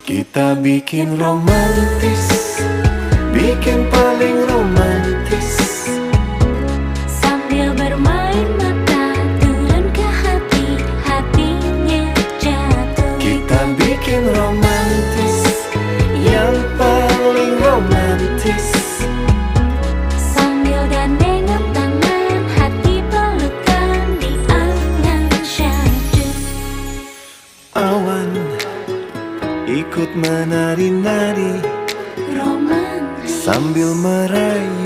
Kita bikin romantis, bikin paling romantis, sambil bermain mata turun ke hati, hatinya jatuh. kita bikin romantis, yang paling romantis, Sambil gandengan tangan, hati pelukan di angan syahdu. awan ikut menari-nari Romantis sambil merayu.